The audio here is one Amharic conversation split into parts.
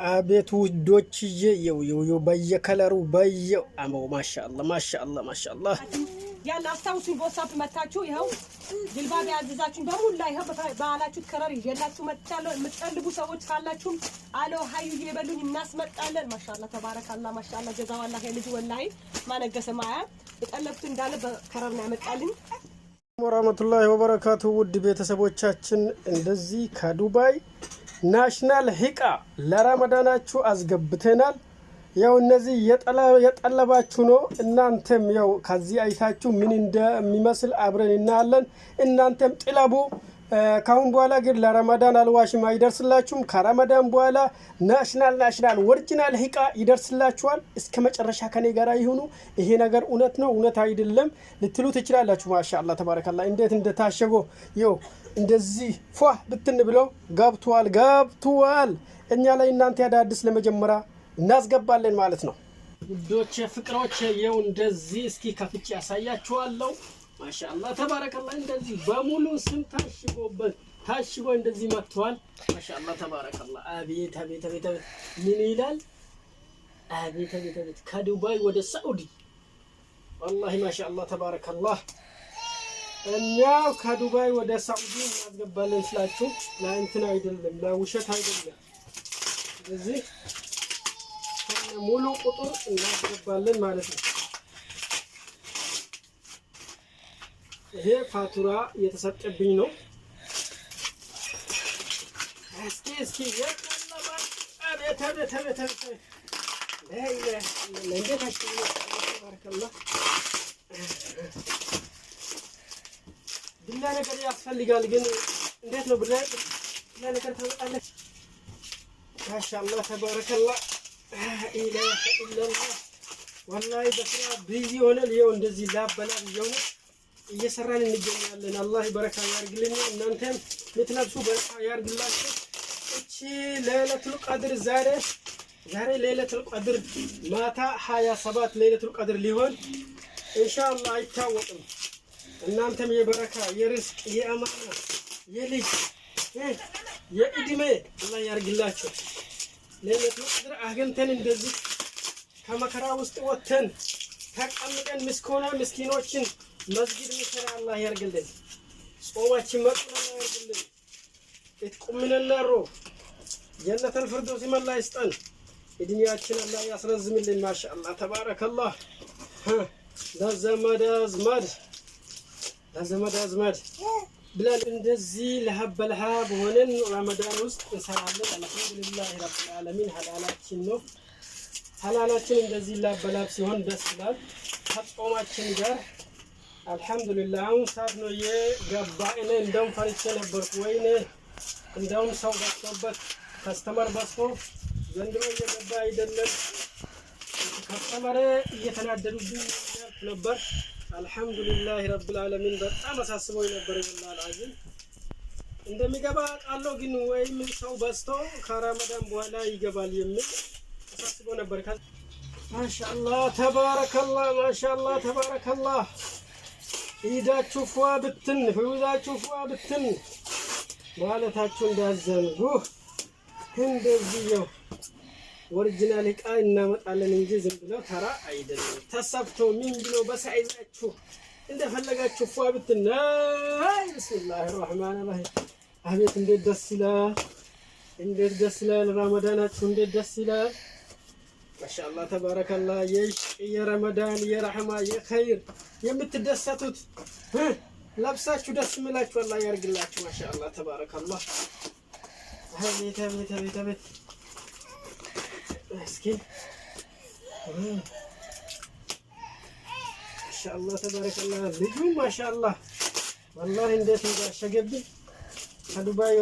አቤት ውዶችዬ የው በየከለሩ በየው አማው ማሻአላ ያን አስታውሱኝ በWhatsApp መታችሁ ይሄው ጅልባብ ያዘዛችሁኝ በሙላ ይሄው በአላችሁ ከረር ይዤላችሁ መጥቻለሁ። የምትፈልጉ ሰዎች ካላችሁ አሎ ሀዩዬ በሉኝ እናስመጣለን። ማሻአላ ተባረካላ ማሻአላ ጀዛዋላ ሄልጅ ወላሂ ማነገሰ ማያ የጠለብኩት እንዳለ በከረር ነው ያመጣልኝ። ወራህመቱላሂ ወበረካቱ ውድ ቤተሰቦቻችን እንደዚህ ከዱባይ ናሽናል ሂቃ ለረመዳናችሁ አስገብተናል። ያው እነዚህ የጠለባችሁ ነው። እናንተም ያው ከዚህ አይታችሁ ምን እንደሚመስል አብረን እናያለን። እናንተም ጥለቡ። ካሁን በኋላ ግን ለረመዳን አልዋሽም አይደርስላችሁም። ከረመዳን በኋላ ናሽናል ኦሪጂናል ሂቃ ይደርስላችኋል። እስከ መጨረሻ ከኔ ጋር ይሁኑ። ይሄ ነገር እውነት ነው እውነት አይደለም ልትሉ ትችላላችሁ። ማሻአላ ተባረከላ እንዴት እንደታሸጎ ይው እንደዚህ ፏ ብትን ብለው ገብቷል። እኛ ላይ እናንተ ያዳድስ ለመጀመሪያ እናስገባለን ማለት ነው። ውዶች ፍቅሮች ይው እንደዚህ እስኪ ከፍቼ ያሳያችኋለሁ። ማሻአላ ተባረከላ እንደዚህ በሙሉ ስም ታሽጎ እንደዚህ መጥቷል። ማሻአላ ተባረከላ አቤት ምን ይላል? አቤት ከዱባይ ወደ ሳዑዲ والله ማሻአላ ተባረከላ እኛ ከዱባይ ወደ ሳዑዲ እናስገባለን ስላችሁ ለእንትን አይደለም ለውሸት አይደለም። ስለዚህ ሙሉ ቁጥር እናስገባለን ማለት ነው። ይሄ ፋቱራ የተሰጠብኝ ነው። እስኪ የቀለባ አቤት ለእንዴት ተባረከላ ብላ ነገር ያስፈልጋል። ግን እንዴት ነው ብላ ነገር ታመጣለች? ማሻአላ ተባረከላ ኢላህ ኢላላህ ወላሂ በስራ ቢዚ ሆነን ይኸው እንደዚህ ላበላል ይሁን እየሰራን እንገኛለን። አላህ በረካ ያርግልኝ። እናንተም የትለብሱ በረካ ያርግላችሁ። እቺ ለይለቱል ቀድር ዛሬ ለይለቱል ቀድር ማታ 27 ለይለቱል ቀድር ሊሆን ኢንሻአላህ አይታወቅም። እናንተም የበረካ የርስቅ የአማና የልጅ የእድሜ አላህ ያርግላችሁ። ለይለቱል ቀድር አግኝተን እንደዚህ ከመከራ ውስጥ ወጥተን ተቀምጠን ምስኪኖችን መስጊድ ምሰራ አላህ ያርግልን። ጾማችን መቅበል አላህ ያርግልን። እትቁምነናሮ ጀነተል ፊርደውስ ይመላ ይስጠን። እድሜያችን አላህ ያስረዝምልን። ማሻአላ ተባረከላህ ለዘመድ አዝማድ ብለን እንደዚህ ለሀበልሀብ ሆነን ረመዳን ውስጥ እንሰራለን። አልሐምዱሊላህ ረብል ዓለሚን ሐላላችን ነው። ሐላላችን እንደዚህ ላበላብ ሲሆን ደስ ይላል ከጾማችን ጋር አልሐምዱሊላህ። አሁን ሰዓት ነው የገባ። እኔ እንደውም ፈርቼ ነበርኩ። ወይኔ እንደውም ሰው በዝቶበት ከስተመር በዝቶ ዘንድሮ እየገባ አይደለም ከስተመር እየተናደዱብኝ ነበር። አልሐምዱሊላህ ረብል ዓለሚን በጣም አሳስበው ነበር። ይላል አዚም እንደሚገባ ቃለው ግን ወይም ሰው በዝቶ ከረመዳን በኋላ ይገባል የሚል አሳስበው ነበር። ማሻአላ ተባረከላ ማሻአላ ተባረከላ ኢዳችሁ ፏ ብትን ፍውዛችሁ ፏ ብትን ማለታችሁ እንዳዘንጉ እንደዚህ ነው። ኦሪጂናል ዕቃ እናመጣለን እንጂ ዝም ብለው ተራ አይደለም። ተሰፍቶ ምን ብሎ በሳይዛችሁ እንደፈለጋችሁ ፏ ብትን ቢስሚላሂር ረህማኒር ረሂም አቤት እንዴት ደስ ይላል ረመዳናችሁ እንዴት ደስ ይላል። ማሻአላ ተባረከላ የረመዳን የረህማ የኸይር የምትደሰቱት ለብሳችሁ ደስ ይላችሁ አላህ ያርግላችሁ። ማሻአላ ተባረከላ አቤት እስኪ ማሻአላ ተባረከላ ልጁ ማሻአላ ወላሂ እንዴት እንዳሸገብኝ ከዱባይ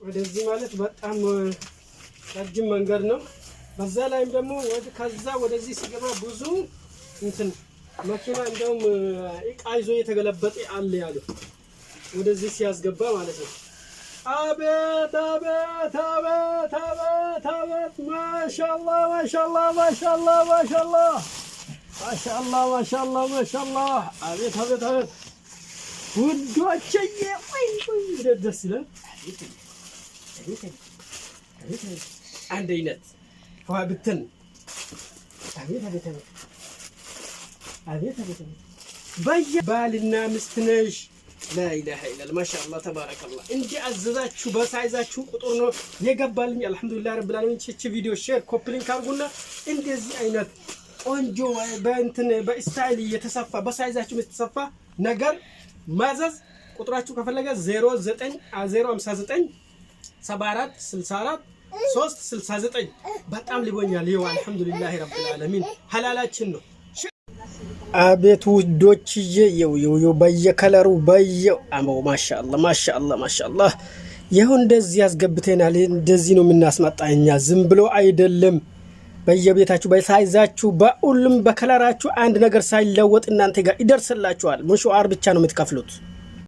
ወደዚህ ማለት በጣም ረጅም መንገድ ነው። በዛ ላይም ደግሞ ከዛ ወደዚህ ሲገባ ብዙ እንትን መኪና እንደውም ዕቃ ይዞ የተገለበጠ አለ ያሉ ወደዚህ ሲያስገባ ማለት ነው። አቤት ማሻአላ አቤት ውዶችዬ ወይ ደስ ይላል። አንድ አይነት ዋብትን አቤት አቤት አቤት አቤት ባልና ሚስት ነሽ لا اله الا الله ما شاء الله تبارك الله እንጂ አዘዛችሁ በሳይዛችሁ ቁጥር ነው የገባልኝ አልহামዱሊላህ ረብ العالمين እቺ ቪዲዮ ሼር ኮፒ ሊንክ አድርጉና እንደዚህ አይነት ቆንጆ በእንትን በስታይል የተሰፋ በሳይዛችሁ የተሰፋ ነገር ማዘዝ ቁጥራችሁ ከፈለገ 09 74 64 369 በጣም ሊቦኛል ይው አልহামዱሊላህ ረብ العالمين ሐላላችን ነው አቤት ውዶችዬ ይው በየከለሩ በየው አማው ማሻአላህ ይሁን እንደዚህ ያስገብተናል እንደዚህ ነው የምናስመጣኛ ዝም ብሎ አይደለም በየቤታችሁ በሳይዛችሁ በሁሉም በከለራችሁ አንድ ነገር ሳይለወጥ እናንተ ጋር ይደርስላችኋል ሙሽዋር ብቻ ነው የምትከፍሉት